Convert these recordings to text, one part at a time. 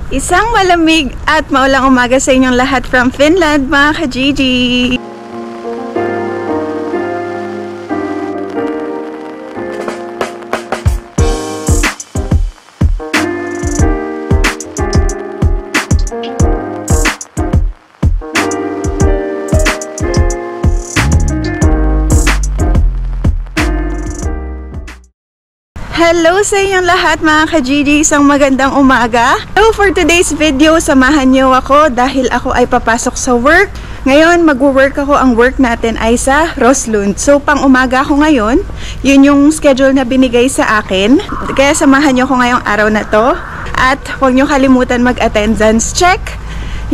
Isang malamig at maulang umaga sa inyong lahat from Finland, mga ka-Gigi! Hello sa inyong lahat mga ka-Gigi, isang magandang umaga. So for today's video, samahan niyo ako dahil ako ay papasok sa work. Ngayon, mag-work ako. Ang work natin ay sa Roslund. So pang umaga ako ngayon, yun yung schedule na binigay sa akin. Kaya samahan niyo ako ngayong araw na to. At huwag niyo kalimutan mag-attendance check.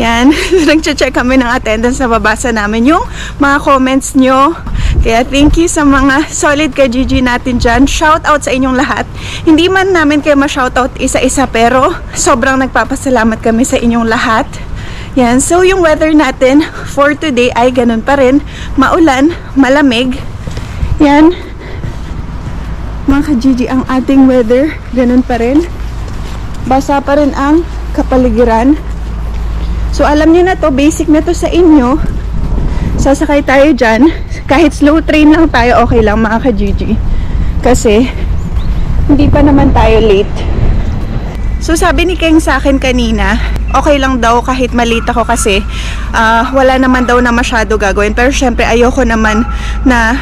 Yan, nag-check kami ng attendance, nababasa namin yung mga comments nyo. Kaya thank you sa mga solid ka-Gigi natin dyan. Shout out sa inyong lahat. Hindi man namin kayo ma-shout out isa-isa, pero sobrang nagpapasalamat kami sa inyong lahat. Yan, so yung weather natin for today ay ganun pa rin. Maulan, malamig. Yan, mga ka-Gigi, ang ating weather, ganun pa rin. Basa pa rin ang kapaligiran. So alam niyo na to, basic na to sa inyo. Sasakay tayo dyan. Kahit slow train lang tayo, okay lang mga ka-Gigi. Kasi hindi pa naman tayo late. So sabi ni Keng sa akin kanina, okay lang daw kahit malate ako kasi wala naman daw na masyado gagawin. Pero syempre ayoko naman na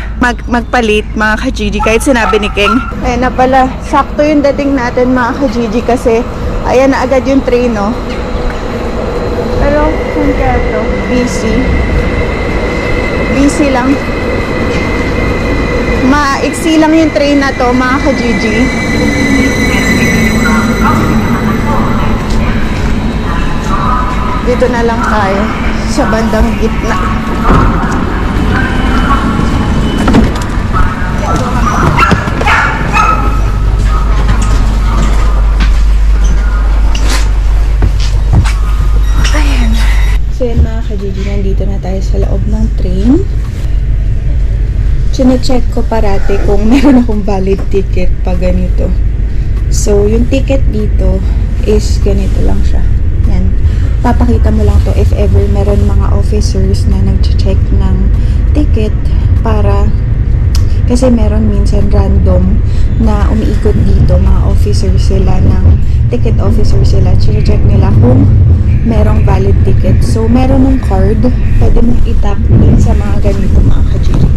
magpalit mga ka-Gigi kahit sinabi ni Keng. Ayan na pala, sakto yung dating natin mga ka-Gigi kasi ayan na agad yung train, no? Pero kung kaya to, busy lang. Maiksi lang yung train na to mga ka-Gigi. Dito na lang tayo sa bandang gitna. So yan mga ka-Gigi, nandito na tayo sa loob ng train. Chine-check ko parati kung meron akong valid ticket pag ganito. So yung ticket dito is ganito lang siya. Yan. Papakita mo lang to if ever meron mga officers na nag-check ng ticket para kasi meron minsan random na umiikot dito, mga officers sila ng ticket officer sila. Chine-check nila kung merong valid ticket. So, meron ng card. Pwede mong itap din sa mga ganito mga ka-Gigi.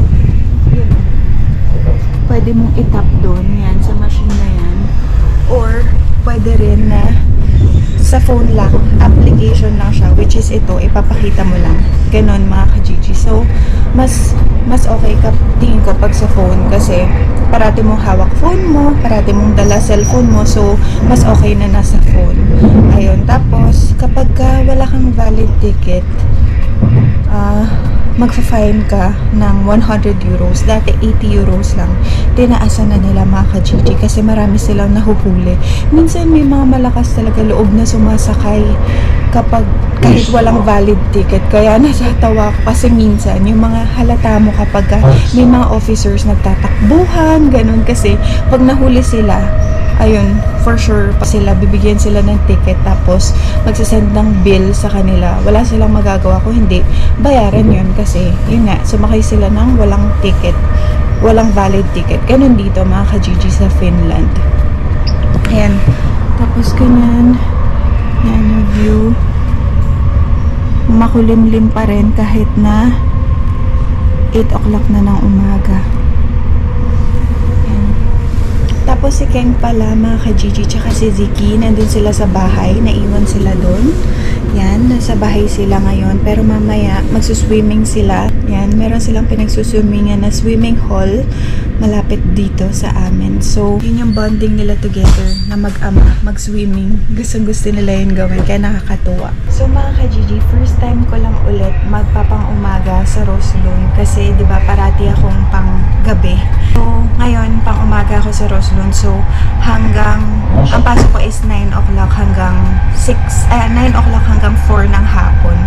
Pwede mong itap doon. Yan, sa machine na yan. Or, pwede rin na sa phone lang. Application lang siya. Which is ito. Ipapakita mo lang. Ganon mga ka-Gigi. So, mas okay ka tingin ko pag sa phone. Kasi, parati mong hawak phone mo. Parati mong dala cellphone mo. So, mas okay na nasa phone. Ayun. Tapos, kapag wala kang valid ticket, magfa-fine ka ng 100 euros. Dati 80 euros lang. Tinaasan na nila mga ka-Gigi kasi marami silang nahuhuli. Minsan may mga malakas talaga loob na sumasakay kapag kahit walang valid ticket. Kaya nasatawa ko kasi minsan yung mga halata mo kapag may mga officers nagtatakbuhan, ganun. Kasi pag nahuli sila, ayun, for sure, pa sila, bibigyan sila ng ticket tapos magsasend ng bill sa kanila. Wala silang magagawa kung hindi bayaran yun kasi, yun nga, sumakay sila ng walang ticket, walang valid ticket. Ganun dito mga ka-Gigi sa Finland. Ayan. Tapos ganyan. Yan yung view. Makulimlim pa rin kahit na 8 o'clock na ng umaga. Tapos si Keng pala, mga ka-Gigi, tsaka si Ziki, nandun sila sa bahay, naiwan sila doon. Yan, nasa bahay sila ngayon. Pero mamaya, magsuswimming sila. Yan, meron silang pinagsuswimmingan na swimming hall malapit dito sa amin. So, yun yung bonding nila together na mag-ama, mag-swimming. Gustong-gusto nila yun gawin, kaya nakakatuwa. So, mga ka-Gigi, first time ko lang ulit magpapang-umaga sa Roslund. Kasi, di ba, parati akong pang-gabi. So, ngayon, pang-umaga ako sa Roslund. So, hanggang, ang pasok ko is 9 o'clock hanggang 9 o'clock hanggang 4 ng hapon.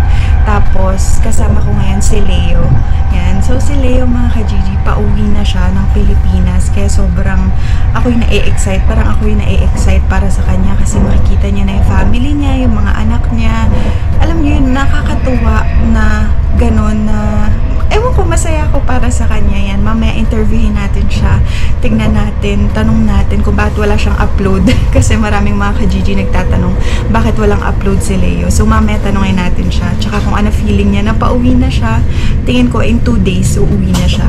Tapos, kasama ko ngayon si Leo. Yan. So, si Leo, mga ka-Gigi, pauwi na siya ng Pilipinas. Kaya sobrang ako yung na-e-excite. Parang ako yung na-e-excite para sa kanya kasi makikita niya na yung family niya, yung mga niya. Alam niyo yun, nakakatuwa na gano'n na ewan ko, masaya ako para sa kanya yan. Mamaya interviewin natin siya. Tignan natin, tanong natin kung bakit wala siyang upload. Kasi maraming mga ka-Gigi nagtatanong bakit walang upload si Leo. So mamaya tanongin natin siya. Tsaka kung ano feeling niya na pauwi na siya. Tingin ko in 2 days uuwi na siya.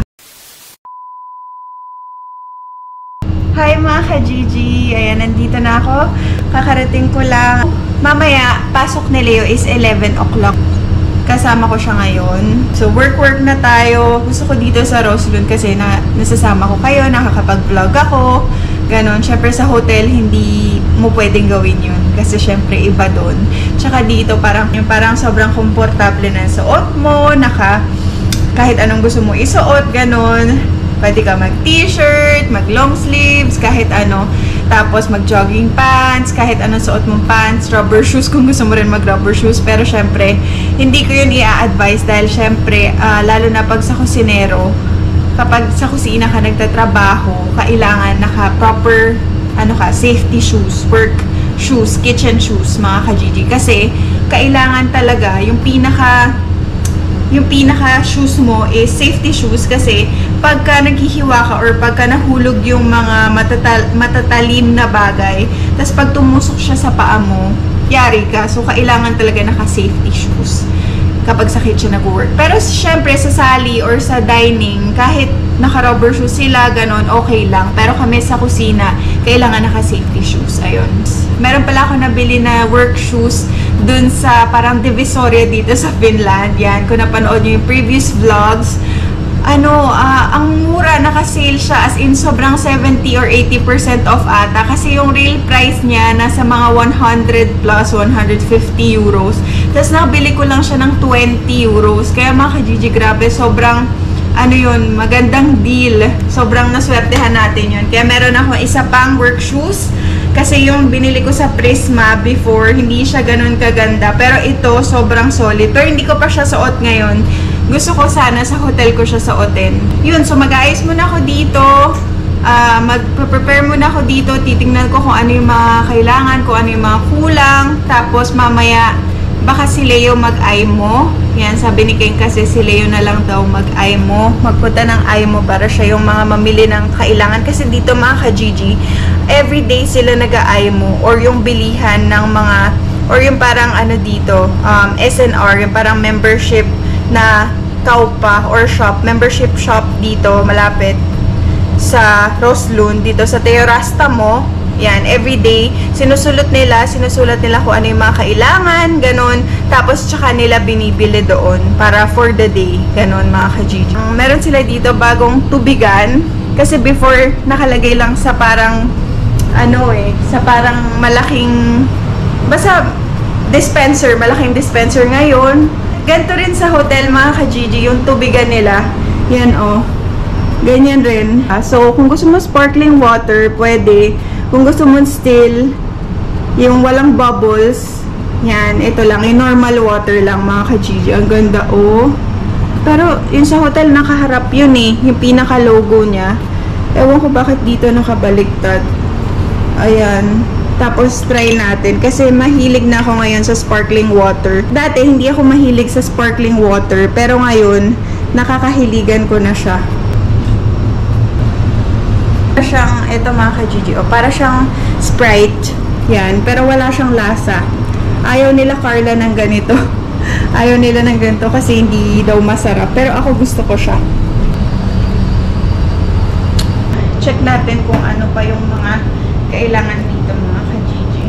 Hi mga ka-Gigi! Ayan, nandito na ako. Kakarating ko lang. Mamaya, pasok ni Leo is 11 o'clock. Kasama ko siya ngayon. So, work na tayo. Gusto ko dito sa Roslyn kasi nasasama ko kayo, nakakapag-vlog ako. Ganon. Siyempre sa hotel, hindi mo pwedeng gawin yun. Kasi siyempre iba doon. Tsaka dito, parang sobrang komportable na suot mo. Kahit anong gusto mo isuot, ganon. Pwede ka mag-t-shirt, mag-long sleeves, kahit ano. Tapos mag-jogging pants, kahit anong suot mong pants, rubber shoes kung gusto mo rin mag-rubber shoes. Pero syempre, hindi ko yun i-advise dahil syempre, lalo na pag sa kusinero, kapag sa kusina ka nagtatrabaho, kailangan naka-proper safety shoes, work shoes, kitchen shoes, mga ka-Gigi. Kasi, kailangan talaga yung pinaka shoes mo is safety shoes kasi pagka naghihiwa ka or pagka nahulog yung mga matatalim na bagay, tas pag tumusok siya sa paa mo, yari ka. So, kailangan talaga naka-safety shoes kapag sa kitchen nag-work. Pero, syempre, sa sali or sa dining, kahit naka-rubber shoes sila, ganon, okay lang. Pero kami sa kusina, kailangan naka-safety shoes. Ayun. Meron pala ako nabili na work shoes dun sa parang Divisoria dito sa Finland. Yan, kung napanood nyo yung previous vlogs, ang mura, naka-sale siya as in sobrang 70 or 80% off ata. Kasi yung real price niya nasa mga 100 plus 150 euros. Tapos nakabili ko lang siya ng 20 euros. Kaya mga ka-Gigi, grabe, sobrang magandang deal. Sobrang naswertehan natin yun. Kaya meron ako isa pang work shoes. Kasi yung binili ko sa Prisma before, hindi siya ganun kaganda. Pero ito, sobrang solid. Pero hindi ko pa siya suot ngayon. Gusto ko sana sa hotel ko siya suotin. Yun, so mag-aayos muna ako dito. Mag-prepare muna ako dito. Titingnan ko kung ano yung mga kailangan, kung ano yung mga kulang. Tapos mamaya, baka si Leo mag-IMO. Yan, sabi ni Ken kasi si Leo na lang daw mag-IMO. Magpunta ng IMO para siya yung mga mamili ng kailangan. Kasi dito mga ka-Gigi, everyday sila nag-IMO or yung bilihan ng mga, or yung parang dito, SNR, yung parang membership na kaupa or shop, membership shop dito, malapit sa Roslyn, dito sa Teorasta mo. Yan, everyday, sinusulat nila kung ano yung mga kailangan, ganon. Tapos, tsaka nila binibili doon para for the day, ganon, mga ka-Gigi. Meron sila dito bagong tubigan, kasi before, nakalagay lang sa parang, sa parang malaking, basta, dispenser, malaking dispenser ngayon. Ganito rin sa hotel, mga ka-Gigi, yung tubigan nila. Yan, ganyan rin. So, kung gusto mo sparkling water, pwede. Kung gusto mo still, yung walang bubbles, yan, ito lang, yung normal water lang, mga ka-Gigi. Ang ganda, Pero, yung sa hotel, nakaharap yun yung pinaka-logo niya. Ewan ko bakit dito nakabaliktad. Ayan. Tapos, try natin. Kasi, mahilig na ako ngayon sa sparkling water. Dati, hindi ako mahilig sa sparkling water. Pero ngayon, nakakahiligan ko na siya. Siyang, ito mga ka-Gigi, para siyang Sprite. Yan. Pero wala siyang lasa. Ayaw nila Carla ng ganito. Ayaw nila ng ganito kasi hindi daw masarap. Pero ako gusto ko siya. Check natin kung ano pa yung mga kailangan dito mga ka-Gigi.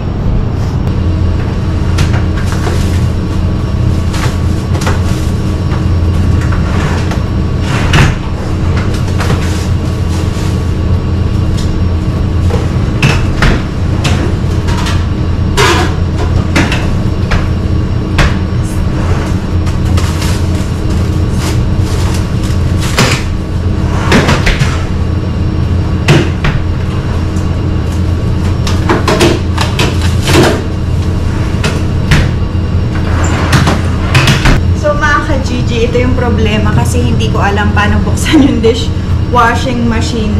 Ito yung problema kasi hindi ko alam paano buksan yung dishwashing machine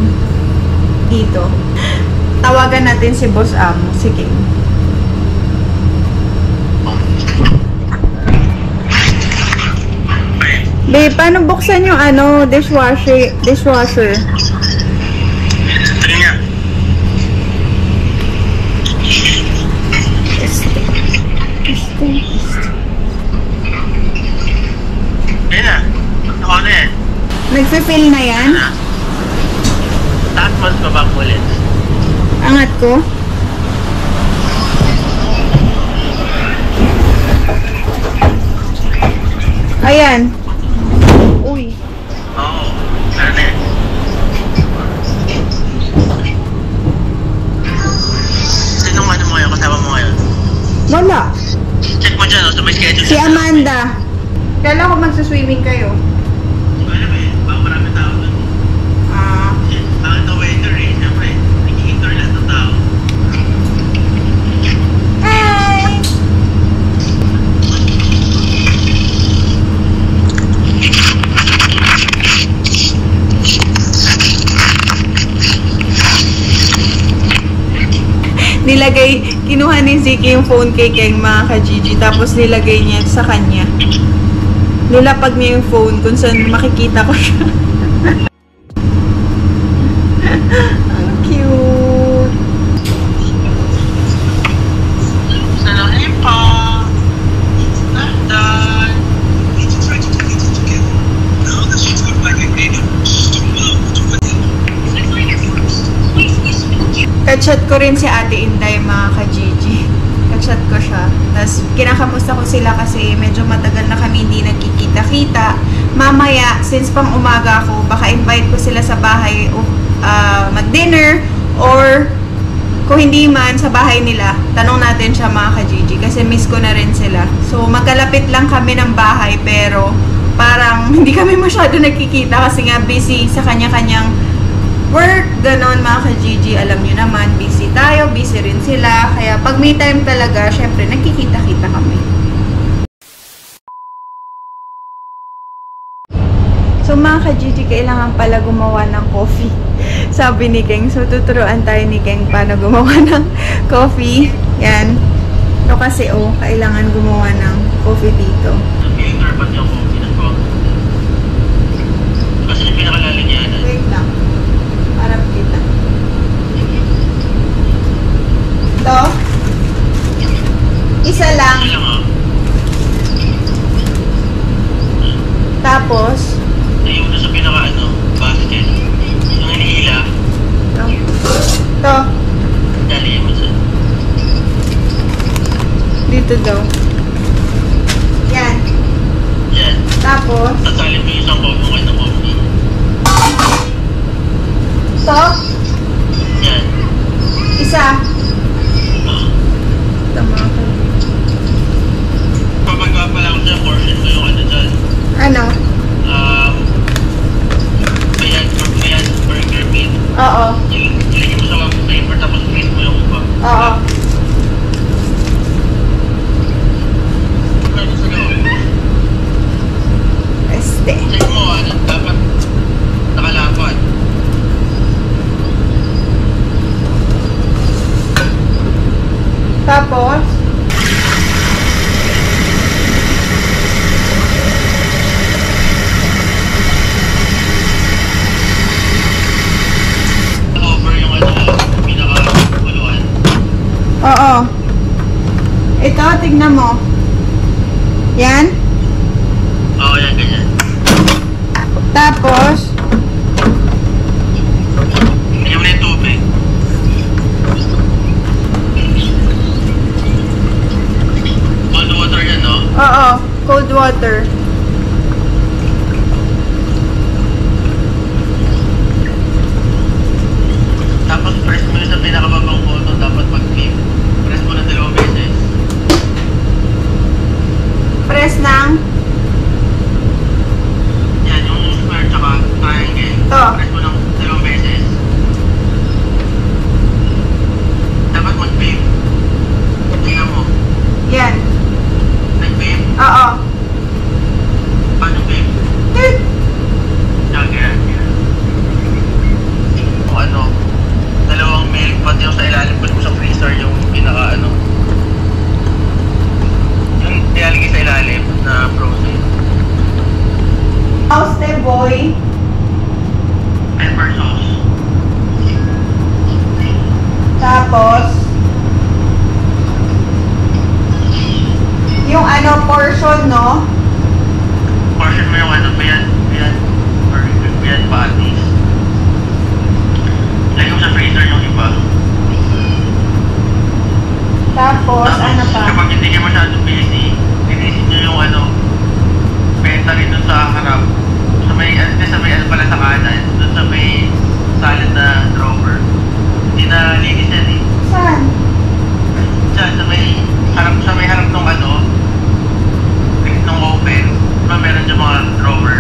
dito. Tawagan natin si Boss Amo, si King. Babe, paano buksan yung ano, dishwasher? Ano nga? Ayun na. Ako na yan. Nagfe-fill na yan? Taas mas babang ulit. Angat ko? Ayan. Uy. Oo. Ano na yan? Sinong ano mo ngayon? Kasama mo ngayon? Wala. Check mo dyan, sa may schedule. Si Amanda. Kala ko magsuswimming kayo. Alam eh, baka marami tao doon. Ah. Bakit na weather eh? Siyempre, nag-i-indoor lahat ng tao. Hi! Kinuha ni Ziki yung phone kay Keng mga ka-Gigi, tapos nilagay niya sa kanya. Nilapag niya yung phone kung saan makikita ko siya. Ang cute. Sana pa. Nandun. Kachat ko rin si Ate Inday mga ka-Gigi. Kachat ko siya. Tapos kinakamusta ko sila kasi medyo matagal na kami hindi nagkikita-kita. Mamaya, since pang umaga ako, baka invite ko sila sa bahay mag-dinner, or kung hindi man sa bahay nila, tanong natin siya mga ka-Gigi kasi miss ko na rin sila. So magkalapit lang kami ng bahay pero parang hindi kami masyado nagkikita kasi nga busy sa kanya-kanyang work, ganon mga ka-Gigi. Alam nyo naman, busy tayo, busy rin sila. Kaya pag may time talaga, syempre nagkikita-kita kami. So mga ka-Gigi, kailangan pala gumawa ng coffee. Sabi ni Keng. So tuturuan tayo ni Keng paano gumawa ng coffee. Yan. So kasi kailangan gumawa ng coffee dito. Filter pa yung coffee na po. Kasi yung pinakalalim niya. Wait lang. Para kita. Ito. Isa lang. Ano lang oh. Tapos, Yung sa pinaka basket. Yung hinihila. ito. Dali mo sa. Dito daw. Yan. Yan. Tapos, Tatalin mo yung isang coffee ng coffee. ito. Yan. Isa. Oo. Tama ko. Papagawa pa lang sa portion ko yung dyan. Ano? Ayan, burger meat. Oo. Ilagay mo sa paper tapos print mo yung upa. Oo. Pagkano sa loob? Este. Check mo dapat nakalapat. Tapos, Over yung pinaka-kuluan. oo. Ito, tignan mo. Yan. Oo, yan, ganyan. Tapos, Ganyan mo na yung tubig. Cold water yan, no? oo, cold water. Tapos press mo yun sa pinakababang button, dapat mag-flip. Press mo na 2 beses. Press ng, Yan, yung square tsaka triangle. To. Press mo ng 2 beses. Dapat mag-flip. Tingnan mo. yan. Nag-flip. Oo. Paano flip? Ganyan. Kung dalawang milk pati yung sa ilalim, pwede mo sa freezer yung pinaka yung ilalagay sa ilalim na frozen. baboy. Pepper sauce. Tapos, yung ano, portion, no? Portion mo yung ano, or patties. Lagay mo sa freezer yung iba. Tapos, ano pa? Kapag hindi kayo masyadong busy, linisin nyo yung ano, benta rin dun sa harap. Sa may ano pala sa kanan, dun sa may salad na drawer. Hindi na linis yan eh. Saan? Diyan, sa may harap ng ano, nung open, diba meron dyan mga drawer.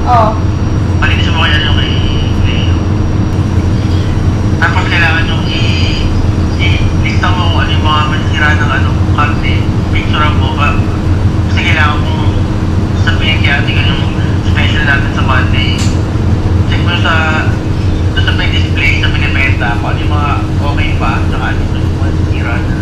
Oh. Malinis mo kaya yung kay tapos kailangan yung i-lista mo kung ano yung mga masira ng ano, kasi picture mo ba? Kasi kailangan mong sabihin kaya tingnan yung special natin sa Monday. Check mo sa may display sa pinibenta kung ano yung mga okay pa, saka ano yung mga masira na.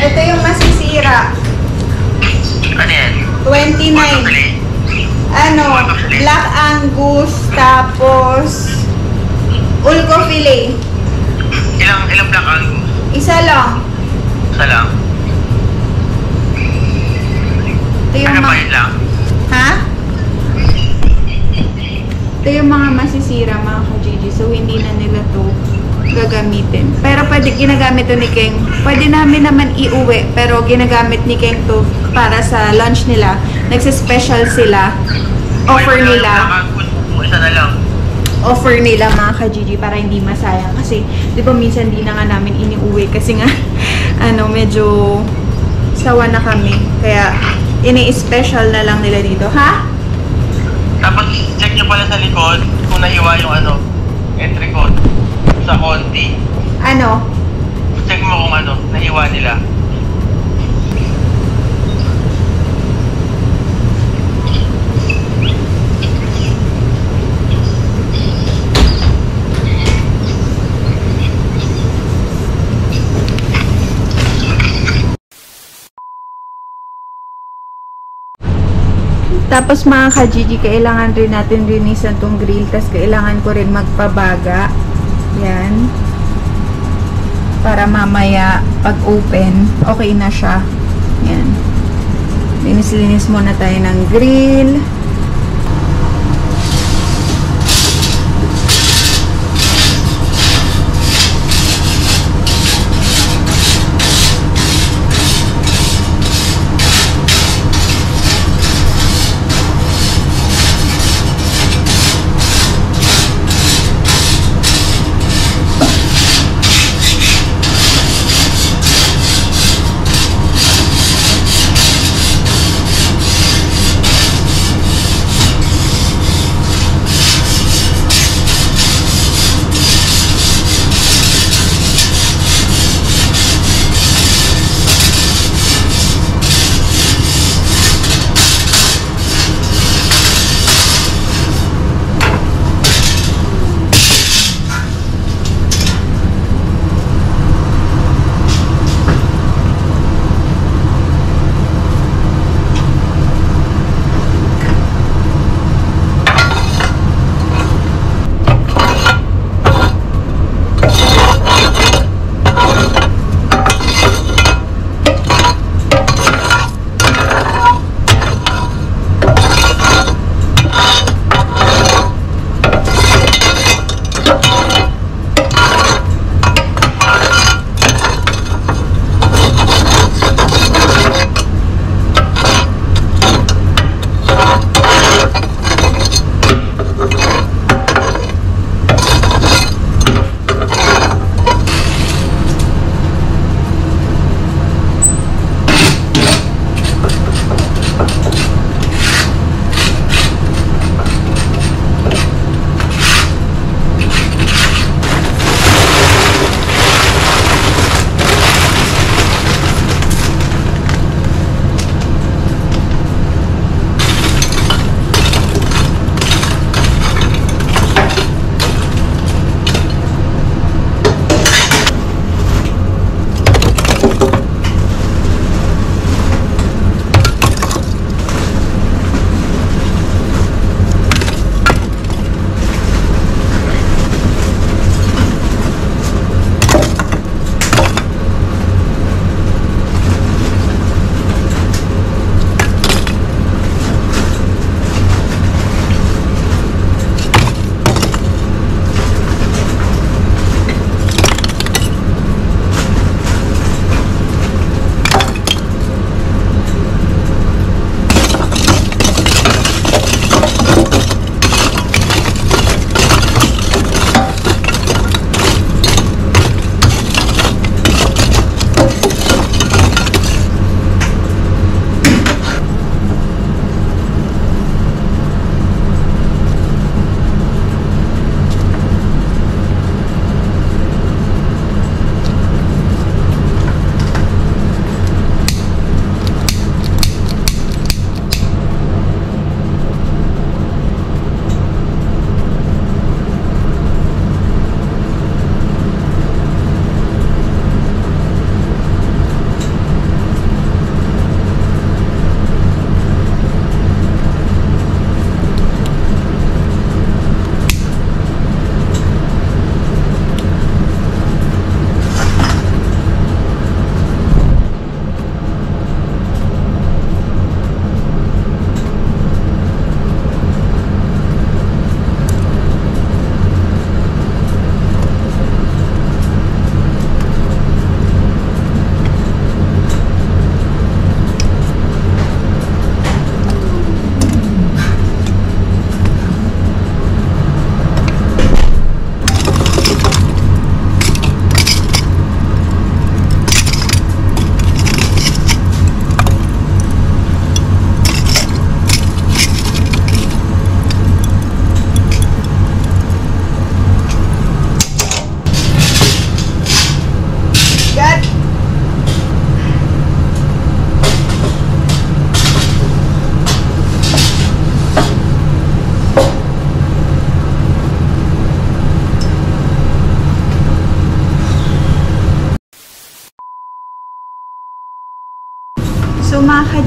Ito yung masisira. Ano yan? 29. Ano, Black Angus, tapos Ulco filet. Ilang black angus? Isa lang. Isa lang? Ito yung Ano ba mga... yun lang? Ha? Ito yung mga masisira, mga ka-Gigi. So, hindi na nila to gagamitin. Pero pwede ginagamit to ni Keng. Pwede namin naman iuwi, pero ginagamit ni Keng to para sa lunch nila. Nagsispecial sila. Offer nila. Isa na lang. Offer nila mga ka-Gigi para hindi masayang. Kasi, di ba minsan di na nga namin iniuwi kasi nga, ano, medyo sawa na kami. Kaya, ini-special na lang nila dito. Ha? Tapos, check nyo pala sa likod kung nahiwa yung ano, entrecôte sa konti. Ano? Check mo kung ano, nahiwa nila. Tapos mga ka-Gigi, kailangan rin natin linisan tong grill. Tapos kailangan ko rin magpabaga. Yan. Para mamaya, pag open, okay na siya. Yan. Linis-linis muna tayo ng grill.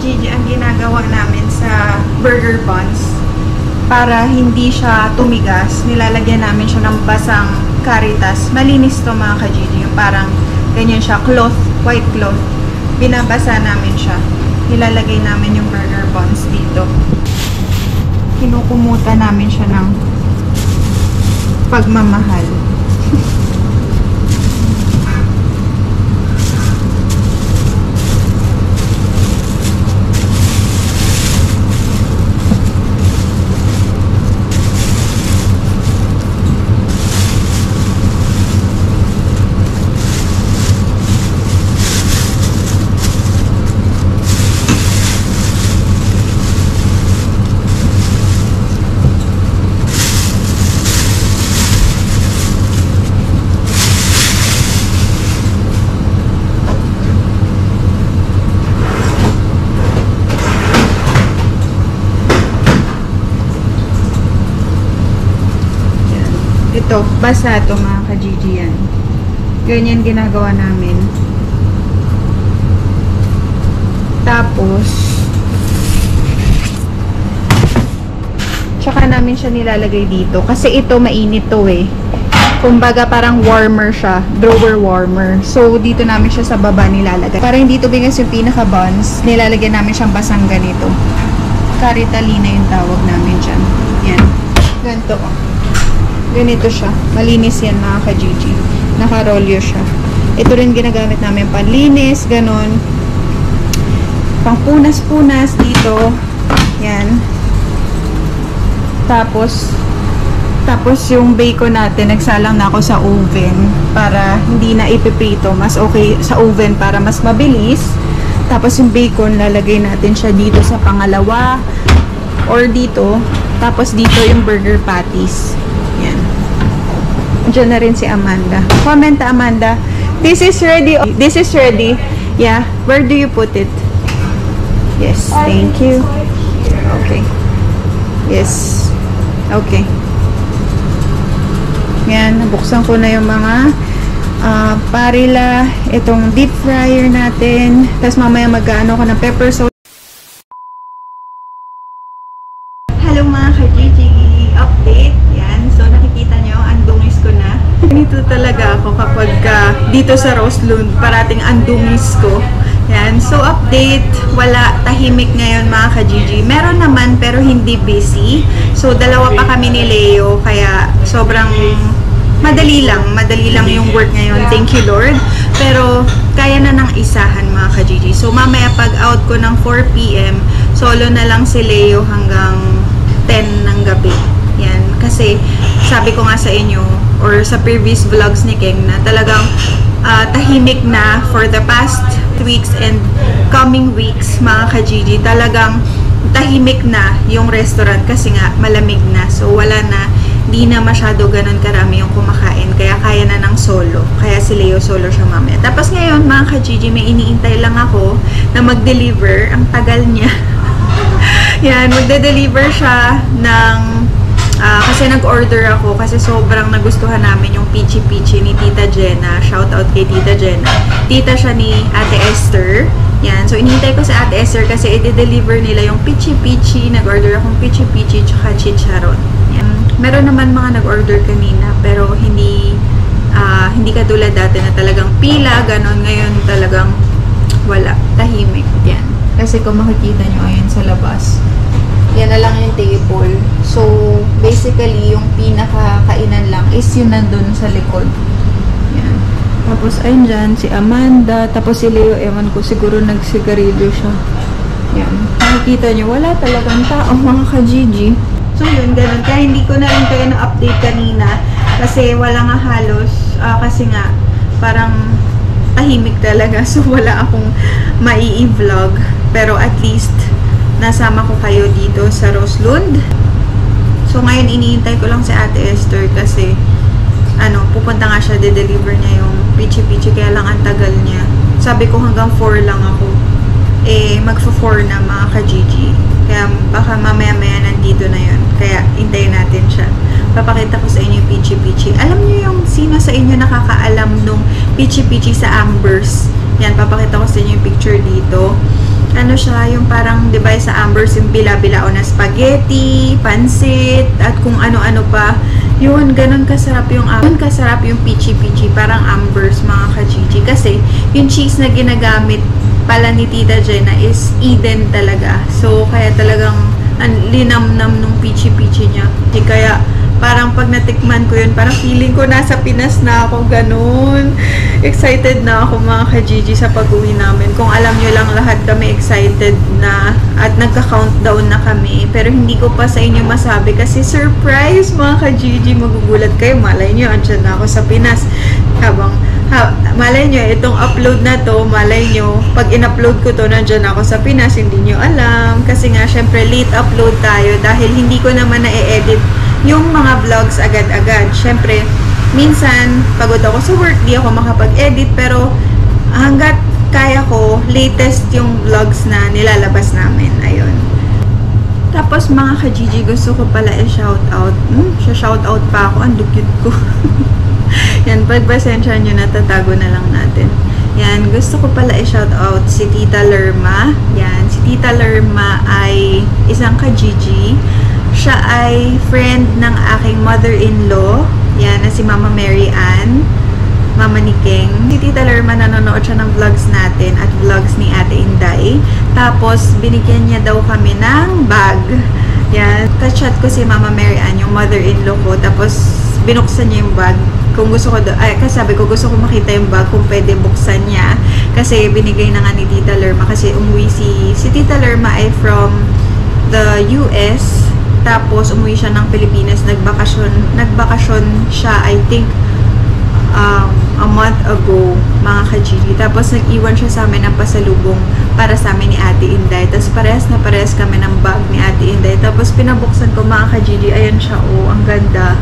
Gigi, ang ginagawa namin sa burger buns, para hindi siya tumigas, nilalagyan namin siya ng basang Caritas. Malinis to mga ka-Gigi, yung parang ganyan siya, cloth, white cloth. Binabasa namin siya. Nilalagay namin yung burger buns dito. Kinukumuta namin siya ng pagmamahal. Ito, basa ito mga ka-Gigi yan. Ganyan ginagawa namin. Tapos, tsaka namin siya nilalagay dito. Kasi ito, mainit to eh. Kumbaga, parang warmer siya. Drawer warmer. So, dito namin siya sa baba nilalagay. Para hindi tubigas yung pinaka-buns, nilalagyan namin siyang basang ganito. Caritalina yung tawag namin dyan. Yan. Ganito. Ganito siya. Malinis yan mga ka-Gigi. Nakarolyo siya. Ito rin ginagamit namin panlinis, ganon. Pangpunas-punas dito. Yan. Tapos yung bacon natin, nagsalang na ako sa oven para hindi na ipiprito. Mas okay sa oven para mas mabilis. Tapos yung bacon, lalagay natin siya dito sa pangalawa or dito. Tapos dito yung burger patties. Yan. Diyan na rin si Amanda. Comment, Amanda. This is ready. This is ready. Yeah. Where do you put it? Yes. Thank you. Okay. Yes. Okay. Yan. Nabuksan ko na yung mga parila. Itong deep fryer natin. Tapos mamaya mag-ano ko ng pepper sauce. Hello mga ka-Gigi. Update. Yan. So, nakikita nyo, andungis ko na. Ganito talaga ako kapag dito sa Roslund, parating andungis ko. Yan. So, update. Wala. Tahimik ngayon mga ka-Gigi. Meron naman, pero hindi busy. So, dalawa pa kami ni Leo. Kaya, sobrang madali lang yung work ngayon. Thank you, Lord. Pero, kaya na ng isahan mga ka-Gigi. So, mamaya pag out ko ng 4 PM, solo na lang si Leo hanggang 10 ng gabi. Yan. Kasi, sabi ko nga sa inyo, or sa previous vlogs ni King, na talagang tahimik na for the past weeks and coming weeks, mga ka-Gigi. Talagang tahimik na yung restaurant kasi nga malamig na. So, wala na, di na masyado ganun karami yung kumakain. Kaya kaya na ng solo. Kaya si Leo solo siya mamaya. Tapos ngayon, mga ka-Gigi, may iniintay lang ako na mag-deliver. Ang tagal niya. Yan, magde-deliver siya ng kasi nag-order ako kasi sobrang nagustuhan namin yung Peachy Peachy ni Tita Jenna. Shout out kay Tita Jenna. Tita siya ni Ate Esther. Yan. So, inintay ko sa Ate Esther kasi i-deliver nila yung Peachy Peachy. Nag-order akong Peachy Peachy tsaka chicharon. Yan. Meron naman mga nag-order kanina pero hindi katulad dati na talagang pila, ganon. Ngayon talagang wala. Tahimik. Yan. Kasi kung makikita nyo, ayun sa labas. Yan na lang yung table. So, basically, yung pinakakainan lang is yun nandun sa likod. Yan. Tapos, ayun dyan, si Amanda. Tapos, si Leo, ewan ko, siguro nagsigarilyo siya. Yan. Nakikita nyo, wala talagang tao, mga ka-Gigi. So, yun, ganun. Kaya hindi ko na rin kayo na-update kanina. Kasi wala nga halos. Kasi nga, parang tahimik talaga. So, wala akong mai-vlog. Pero, at least, nasama ko kayo dito sa Roslund. So, ngayon, iniintay ko lang si Ate Esther kasi, pupunta nga siya, de-deliver niya yung Peachy Peachy, kaya lang ang tagal niya. Sabi ko hanggang 4 lang ako. Magpo-4 na mga ka-Gigi. Kaya, baka mamaya-maya nandito na yun. Kaya, hintayin natin siya. Papakita ko sa inyo yung Peachy Peachy. Alam niyo yung sino sa inyo nakakaalam nung Peachy Peachy sa Ambers? Yan, papakita ko sa inyo yung picture dito. ano siya, yung parang, di ba, sa Ambers, yung bila-bilao na spaghetti, pansit, at kung ano-ano pa. Yun, ganun kasarap yung peachy-peachy, parang Ambers, mga ka-Gigi. Kasi, yung cheese na ginagamit pala ni Tita Jenna is Eden talaga. So, kaya talagang linamnam nung peachy-peachy niya. Kaya, parang pag natikman ko yun, parang feeling ko nasa Pinas na ako, ganun. Excited na ako, mga ka-Gigi, sa pag-uwi namin. Kung alam nyo lang, lahat kami excited na at nagka-countdown na kami. Pero hindi ko pa sa inyo masabi kasi surprise, mga ka-Gigi. Magugulat kayo, malay nyo, andyan na ako sa Pinas. Malay nyo, itong upload na to, malay nyo, pag in-upload ko to, nandyan ako sa Pinas, hindi nyo alam. Kasi nga, syempre, late upload tayo dahil hindi ko naman na-edit yung mga vlogs agad-agad. Syempre, minsan, pagod ako sa work, di ako makapag-edit, pero hanggat kaya ko, latest yung vlogs na nilalabas namin. Ayun. Tapos, mga ka-Gigi, gusto ko pala i-shoutout. Shoutout pa ako. Ang cute ko. Yan, pagpasensya nyo, natatago na lang natin. Yan, gusto ko pala i-shoutout si Tita Lerma. Yan, si Tita Lerma ay isang ka-Gigi. Siya ay friend ng aking mother-in-law. Yan, na si Mama Mary Ann. Mama ni King. Si Tita Lerma, nanonood siya ng vlogs natin at vlogs ni Ate Inday. Tapos, binigyan niya daw kami ng bag. Yan. Ka-chat ko si Mama Mary Ann, yung mother-in-law ko. Tapos, binuksan niya yung bag. Kung gusto ko, kasi sabi ko, gusto ko makita yung bag kung pwede buksan niya. Kasi, binigay na nga ni Tita Lerma. Kasi, umuwi si Tita Lerma ay from the US. Tapos, umuwi siya ng Pilipinas. Nagbakasyon siya, I think, a month ago, mga ka-Gigi. Tapos, nag-iwan siya sa amin ng pasalubong para sa amin ni Ate Inday. Tapos, parehas kami ng bag ni Ate Inday. Tapos, pinabuksan ko, mga ka-Gigi. Ayan siya, oh. Ang ganda.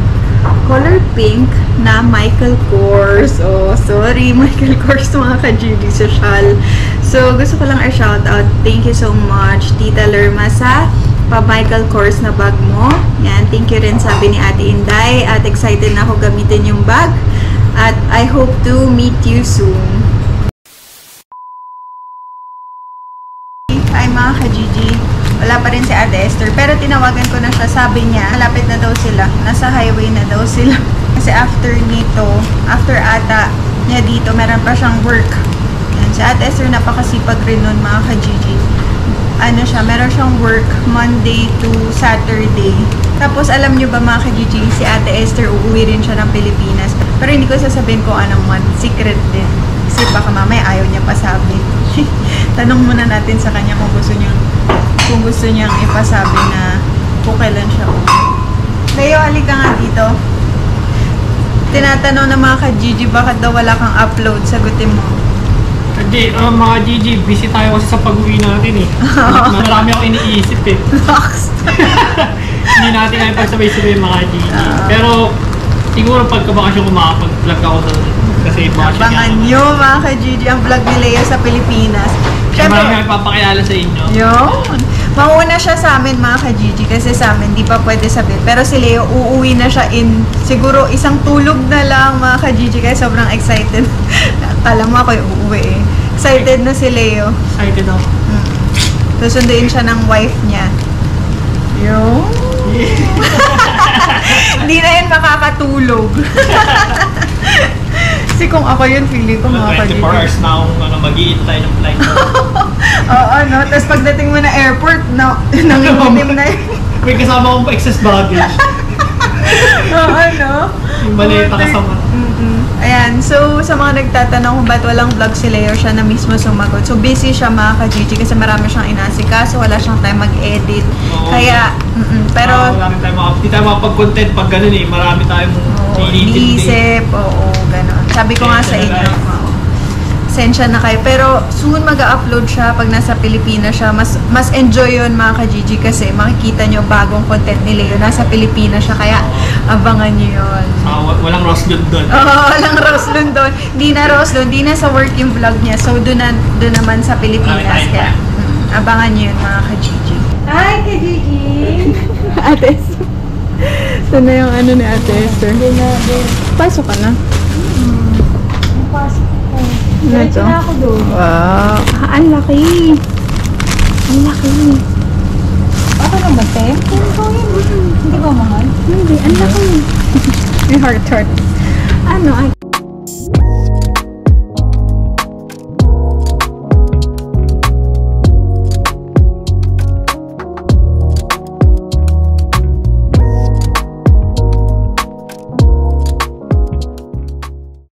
Color pink na Michael Kors. Oh, sorry, Michael Kors, mga ka-Gigi, social. So, gusto ko lang i-shoutout. Thank you so much, Tita Lerma, sa pa-Michael Kors na bag mo. Yan, thank you rin, sabi ni Ate Inday. At excited na ako gamitin yung bag. At I hope to meet you soon. Hi, mga ka-Gigi. Wala pa rin si Ate Esther. Pero tinawagan ko na siya. Sabi niya, malapit na daw sila. Nasa highway na daw sila. Kasi after ata niya dito, meron pa siyang work. Yan, si Ate Esther, napakasipag rin nun, mga ka-Gigi. Ano siya, meron siyang work Monday to Saturday. Tapos, alam nyo ba, mga ka-Gigi, si Ate Esther, uuwi rin siya ng Pilipinas. Pero hindi ko sasabihin kung anong month. Secret din. Kasi baka mamaya ayaw niya pasabi. Tanong muna natin sa kanya kung gusto niyang ipasabi na kung kailan siya uuwi. Leo, halika nga dito. Tinatanong ng mga ka-Gigi, bakit daw wala kang upload? Sagutin mo. Hindi, mga Gigi, busy tayo kasi sa pag-uwi natin eh. Marami ako iniisip eh. Hindi natin kaya pagsabay-sabay mga Gigi. Pero, siguro pagkabakasyon ko makapag-vlog ako doon. Kasi bakasyon abangan nyo, mga ka-Gigi, ang vlog ni Leo sa Pilipinas. Siyempre, marami akong papakilala sa inyo. Yun. Mauna siya sa amin, mga ka-Gigi, kasi sa amin, di pa pwede sabihin. Pero si Leo, uuwi na siya in, siguro isang tulog na lang, mga ka-Gigi, kaya sobrang excited. Akala mo ako yung uuwi eh. Excited na si Leo. Excited ako. Susunduin siya ng wife niya. Yun. Hindi na yun makakatulog. Kasi kung ako yun, feeling ko mga 24 hours na akong mag-iintay ng flight. Oo, no? Tapos pagdating mo na airport, nanginginim na yun. May kasama akong excess baggage. Oo, no? Yung maleta kasama. Ayan, so sa mga nagtatanong kung ba't walang vlog si Leo, siya na mismo sumagot. So busy siya, mga ka-Gigi, kasi marami siyang inasikaso, wala siyang time mag-edit. Oo. Kaya, pero hindi tayo makapag-content pag ganun eh. Marami tayong iniisip, oo, gano'n. Sabi ko nga sa inyo, sensya na kayo. Pero soon mag-upload siya pag nasa Pilipinas siya. Mas enjoy yun, mga ka-Gigi, kasi makikita nyo bagong content ni Leo. Nasa Pilipinas siya, kaya abangan nyo yun. Walang Roslund doon. Oo, walang Roslund doon. Hindi na Roslund, hindi na sa work yung vlog niya. So, doon naman sa Pilipinas. Kaya, abangan nyo yun, mga ka-Gigi. Hi, ka-Gigi! Ate Esther. Ito na yung ano ni Ate Esther. Pasok ka na. Pasok ko. Ano Diretso to? na ako doon. Wow, ang laki. May heart. Ano,